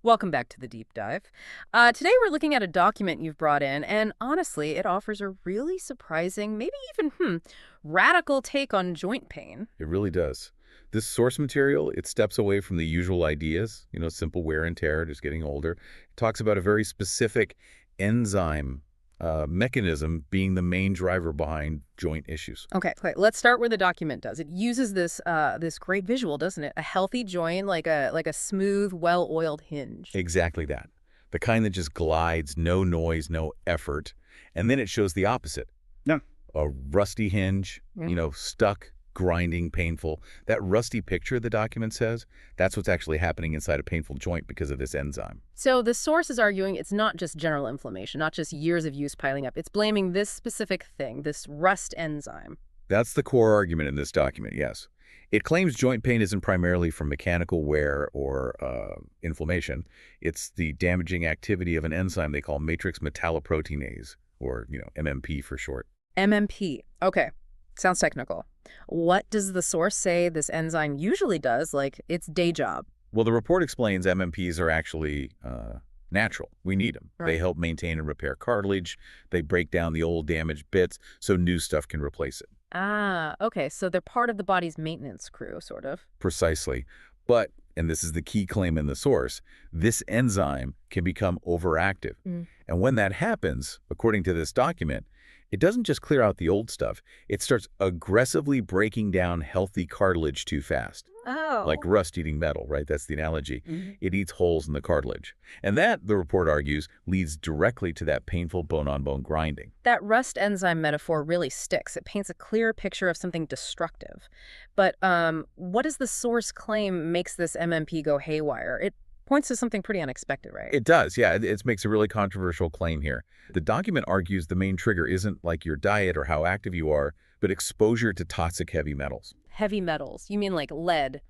Welcome back to the deep dive. Today we're looking at a document you've brought in, and honestly, it offers a really surprising, maybe even, radical take on joint pain. It really does. This source material, it steps away from the usual ideas, simple wear and tear, just getting older. It talks about a very specific enzyme mechanism being the main driver behind joint issues. Okay, let's start where the document does. It uses this great visual, doesn't it? A healthy joint, like a smooth, well-oiled hinge. Exactly that. The kind that just glides, no noise, no effort. And then it shows the opposite. Yeah. A rusty hinge, stuck, grinding, painful. That rusty picture the document says, that's what's actually happening inside a painful joint because of this enzyme. So the source is arguing it's not just general inflammation, not just years of use piling up. It's blaming this specific thing, this rust enzyme. That's the core argument in this document, yes. It claims joint pain isn't primarily from mechanical wear or inflammation. It's the damaging activity of an enzyme they call matrix metalloproteinase, or, MMP for short. MMP. Okay. Sounds technical. What does the source say this enzyme usually does, like its day job? Well, the report explains MMPs are actually natural. We need them. Right. They help maintain and repair cartilage. They break down the old damaged bits so new stuff can replace it. Ah, okay. So they're part of the body's maintenance crew, sort of. Precisely. But, and this is the key claim in the source, this enzyme can become overactive. And when that happens, according to this document, it doesn't just clear out the old stuff. It starts aggressively breaking down healthy cartilage too fast. Oh. Like rust eating metal, right? That's the analogy. It eats holes in the cartilage. And that, the report argues, leads directly to that painful bone-on-bone grinding. That rust enzyme metaphor really sticks. It paints a clear picture of something destructive. But what does the source claim makes this MMP go haywire? It points to something pretty unexpected, right? It does, yeah. It makes a really controversial claim here. The document argues the main trigger isn't like your diet or how active you are, but exposure to toxic heavy metals. Heavy metals. You mean like lead,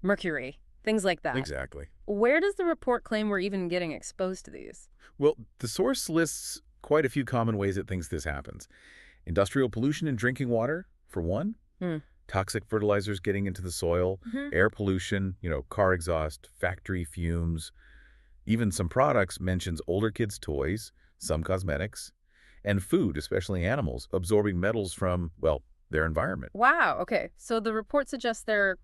mercury, things like that. Exactly. Where does the report claim we're even getting exposed to these? Well, the source lists quite a few common ways it thinks this happens. Industrial pollution in drinking water, for one. Toxic fertilizers getting into the soil, air pollution, car exhaust, factory fumes. Even some products mentions older kids' toys, some cosmetics, and food, especially animals, absorbing metals from, well, their environment. Wow, okay. So the report suggests they're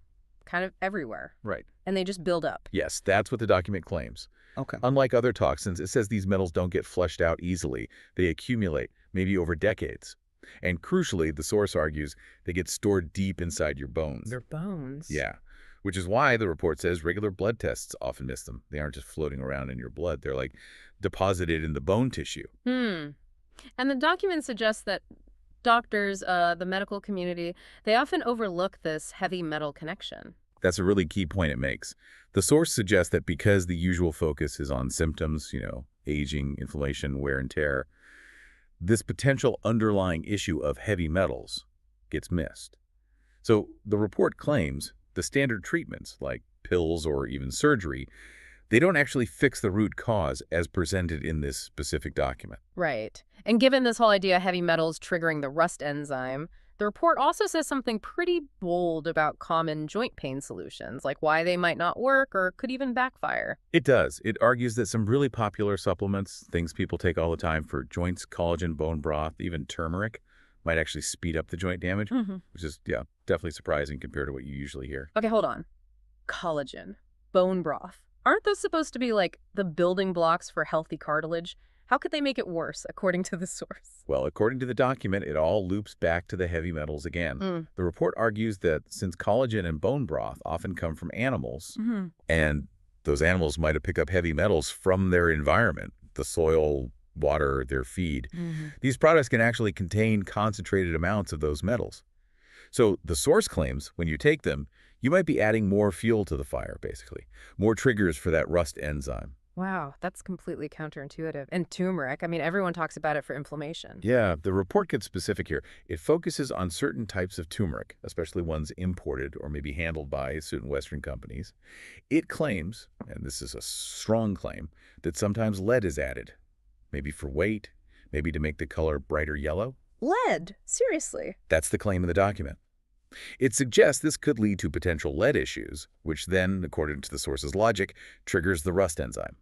kind of everywhere. Right. And they just build up. Yes, that's what the document claims. Okay. Unlike other toxins, it says these metals don't get flushed out easily. They accumulate, maybe over decades. And crucially, the source argues, they get stored deep inside your bones. Their bones. Yeah, which is why the report says regular blood tests often miss them. They aren't just floating around in your blood. They're like deposited in the bone tissue. And the document suggests that doctors, the medical community, they often overlook this heavy metal connection. That's a really key point it makes. The source suggests that because the usual focus is on symptoms, aging, inflammation, wear and tear, this potential underlying issue of heavy metals gets missed. So the report claims the standard treatments, like pills or even surgery, they don't actually fix the root cause as presented in this specific document. Right. And given this whole idea of heavy metals triggering the rust enzyme, the report also says something pretty bold about common joint pain solutions, like why they might not work or could even backfire. It does. It argues that some really popular supplements, things people take all the time for joints, collagen, bone broth, even turmeric, might actually speed up the joint damage, which is, definitely surprising compared to what you usually hear. Okay, hold on. Collagen, bone broth. Aren't those supposed to be like the building blocks for healthy cartilage? How could they make it worse, according to the source? Well, according to the document, it all loops back to the heavy metals again. The report argues that since collagen and bone broth often come from animals, and those animals might have picked up heavy metals from their environment, the soil, water, their feed, these products can actually contain concentrated amounts of those metals. So the source claims when you take them, you might be adding more fuel to the fire, basically, more triggers for that rust enzyme. Wow, that's completely counterintuitive. And turmeric, I mean, everyone talks about it for inflammation. Yeah, the report gets specific here. It focuses on certain types of turmeric, especially ones imported or maybe handled by certain Western companies. It claims, and this is a strong claim, that sometimes lead is added, maybe for weight, maybe to make the color brighter yellow. Lead? Seriously? That's the claim in the document. It suggests this could lead to potential lead issues, which then, according to the source's logic, triggers the rust enzyme.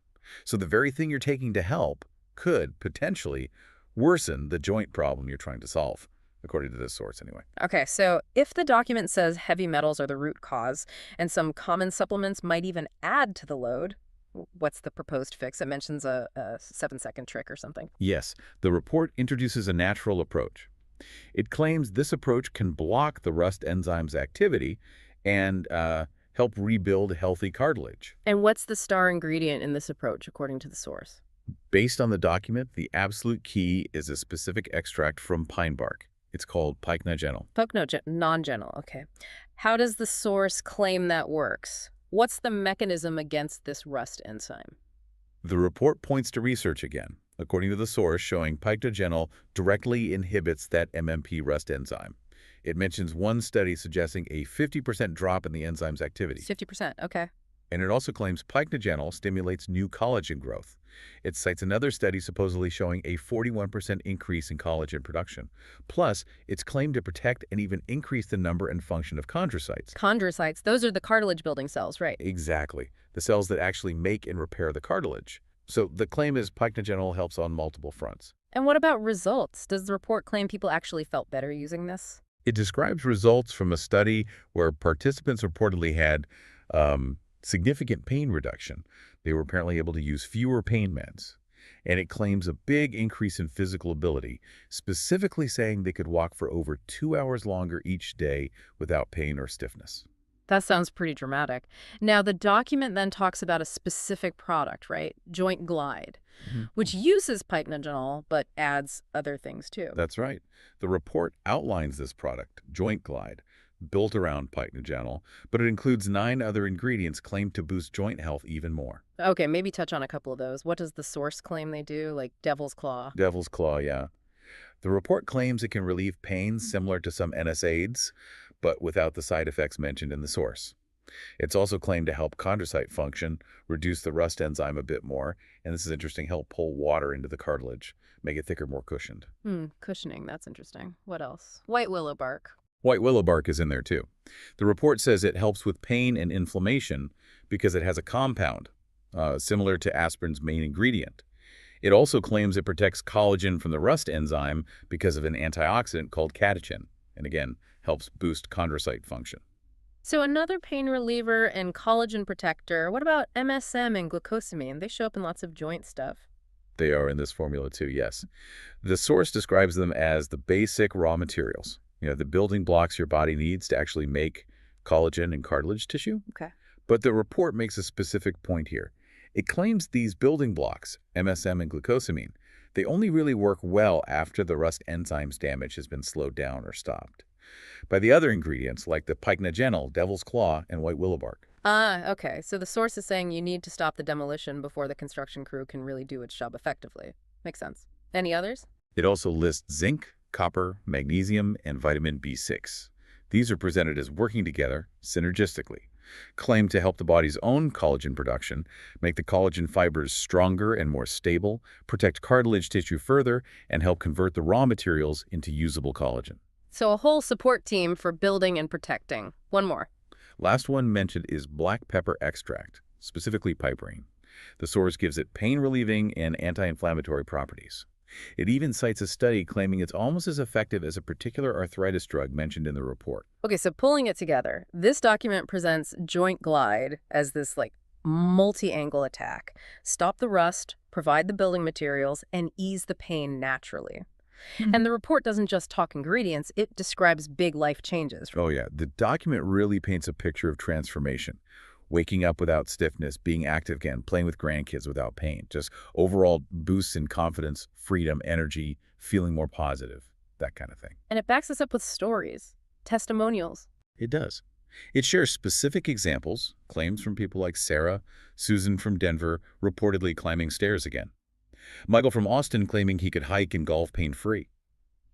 So the very thing you're taking to help could potentially worsen the joint problem you're trying to solve, according to this source anyway. Okay, so if the document says heavy metals are the root cause and some common supplements might even add to the load, what's the proposed fix? It mentions a 7-second trick or something. Yes, the report introduces a natural approach. It claims this approach can block the rust enzyme's activity and help rebuild healthy cartilage. And what's the star ingredient in this approach, according to the source? Based on the document, the absolute key is a specific extract from pine bark. It's called Pycnogenol. Non-genol, okay. How does the source claim that works? What's the mechanism against this rust enzyme? The report points to research again, according to the source, showing Pycnogenol directly inhibits that MMP rust enzyme. It mentions one study suggesting a 50% drop in the enzyme's activity. 50%, okay. And it also claims Pycnogenol stimulates new collagen growth. It cites another study supposedly showing a 41% increase in collagen production. Plus, it's claimed to protect and even increase the number and function of chondrocytes. Chondrocytes, those are the cartilage-building cells, right? Exactly. The cells that actually make and repair the cartilage. So the claim is Pycnogenol helps on multiple fronts. And what about results? Does the report claim people actually felt better using this? It describes results from a study where participants reportedly had significant pain reduction. They were apparently able to use fewer pain meds. And it claims a big increase in physical ability, specifically saying they could walk for over 2 hours longer each day without pain or stiffness. That sounds pretty dramatic. Now, the document then talks about a specific product, right? Joint Glide, which uses Pycnogenol but adds other things too. That's right. The report outlines this product, Joint Glide, built around Pycnogenol, but it includes 9 other ingredients claimed to boost joint health even more. Okay, maybe touch on a couple of those. What does the source claim they do? Like Devil's Claw? Devil's Claw, yeah. The report claims it can relieve pain similar to some NSAIDs, but without the side effects mentioned in the source. It's also claimed to help chondrocyte function, reduce the rust enzyme a bit more, and this is interesting, help pull water into the cartilage, make it thicker, more cushioned. Cushioning, that's interesting. What else? White willow bark. White willow bark is in there too. The report says it helps with pain and inflammation because it has a compound similar to aspirin's main ingredient. It also claims it protects collagen from the rust enzyme because of an antioxidant called catechin, and again, helps boost chondrocyte function. So another pain reliever and collagen protector. What about MSM and glucosamine? They show up in lots of joint stuff. They are in this formula too, yes. The source describes them as the basic raw materials, the building blocks your body needs to actually make collagen and cartilage tissue. Okay. But the report makes a specific point here. It claims these building blocks, MSM and glucosamine, they only really work well after the rust enzyme's damage has been slowed down or stopped by the other ingredients like the Pycnogenol, Devil's Claw, and white willow bark. Okay. So the source is saying you need to stop the demolition before the construction crew can really do its job effectively. Makes sense. Any others? It also lists zinc, copper, magnesium, and vitamin B6. These are presented as working together synergistically, claimed to help the body's own collagen production, make the collagen fibers stronger and more stable, protect cartilage tissue further, and help convert the raw materials into usable collagen. So a whole support team for building and protecting. One more. Last one mentioned is black pepper extract, specifically piperine. The source gives it pain-relieving and anti-inflammatory properties. It even cites a study claiming it's almost as effective as a particular arthritis drug mentioned in the report. Okay, so pulling it together, this document presents Joint Glide as this multi-angle attack. Stop the rust, provide the building materials, and ease the pain naturally. And the report doesn't just talk ingredients, it describes big life changes. Oh yeah, the document really paints a picture of transformation. Waking up without stiffness, being active again, playing with grandkids without pain. Just overall boosts in confidence, freedom, energy, feeling more positive, that kind of thing. And it backs us up with stories, testimonials. It does. It shares specific examples, claims from people like Sarah, Susan from Denver, reportedly climbing stairs again. Michael from Austin claiming he could hike and golf pain-free.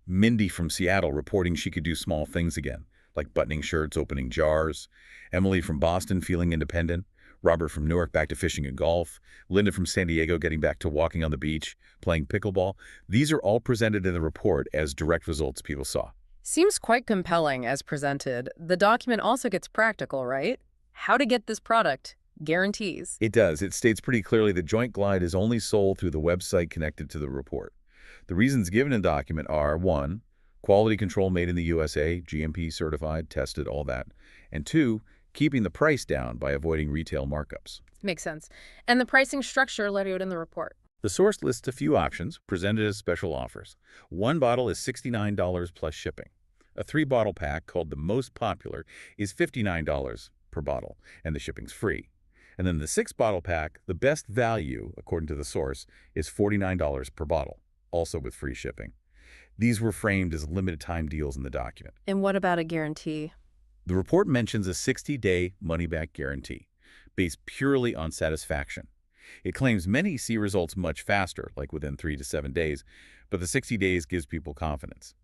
Mindy from Seattle reporting she could do small things again, like buttoning shirts, opening jars. Emily from Boston feeling independent. Robert from Newark back to fishing and golf. Linda from San Diego getting back to walking on the beach, playing pickleball. These are all presented in the report as direct results people saw. Seems quite compelling as presented. The document also gets practical, right? How to get this product. Guarantees. It does. It states pretty clearly that Joint Glide is only sold through the website connected to the report. The reasons given in the document are, 1, quality control made in the USA, GMP certified, tested, all that. And 2, keeping the price down by avoiding retail markups. Makes sense. And the pricing structure laid out in the report. The source lists a few options presented as special offers. One bottle is $69 plus shipping. A 3-bottle pack, called the most popular, is $59 per bottle, and the shipping's free. And then the 6-bottle pack, the best value, according to the source, is $49 per bottle, also with free shipping. These were framed as limited-time deals in the document. And what about a guarantee? The report mentions a 60-day money-back guarantee, based purely on satisfaction. It claims many see results much faster, like within 3 to 7 days, but the 60 days gives people confidence.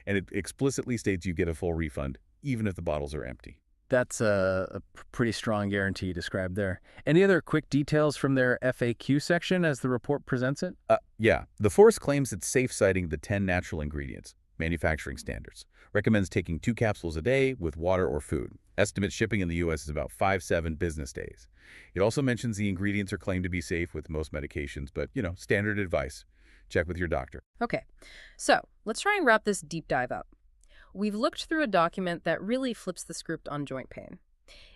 And it explicitly states you get a full refund, even if the bottles are empty. That's a pretty strong guarantee described there. Any other quick details from their FAQ section as the report presents it? Yeah. The force claims it's safe, citing the 10 natural ingredients, manufacturing standards. Recommends taking 2 capsules a day with water or food. Estimate shipping in the U.S. is about 5-7 business days. It also mentions the ingredients are claimed to be safe with most medications, but, standard advice. Check with your doctor. Okay, so let's try and wrap this deep dive up. We've looked through a document that really flips the script on joint pain.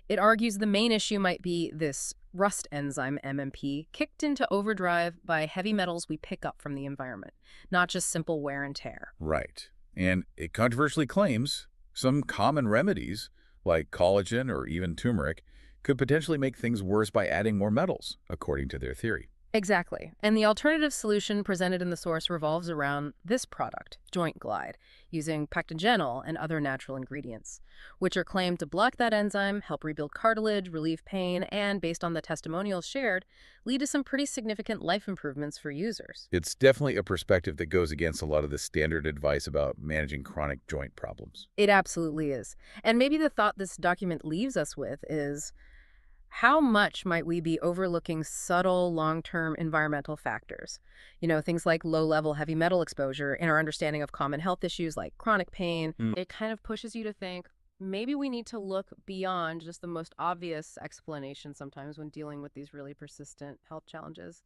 It argues the main issue might be this rust enzyme, MMP, kicked into overdrive by heavy metals we pick up from the environment, not just simple wear and tear. Right. And it controversially claims some common remedies, like collagen or even turmeric, could potentially make things worse by adding more metals, according to their theory. Exactly. And the alternative solution presented in the source revolves around this product, Joint Glide, using Pycnogenol and other natural ingredients, which are claimed to block that enzyme, help rebuild cartilage, relieve pain, and, based on the testimonials shared, lead to some pretty significant life improvements for users. It's definitely a perspective that goes against a lot of the standard advice about managing chronic joint problems. It absolutely is. And maybe the thought this document leaves us with is, how much might we be overlooking subtle, long-term environmental factors? Things like low-level heavy metal exposure in our understanding of common health issues like chronic pain. It kind of pushes you to think, maybe we need to look beyond just the most obvious explanation sometimes when dealing with these really persistent health challenges.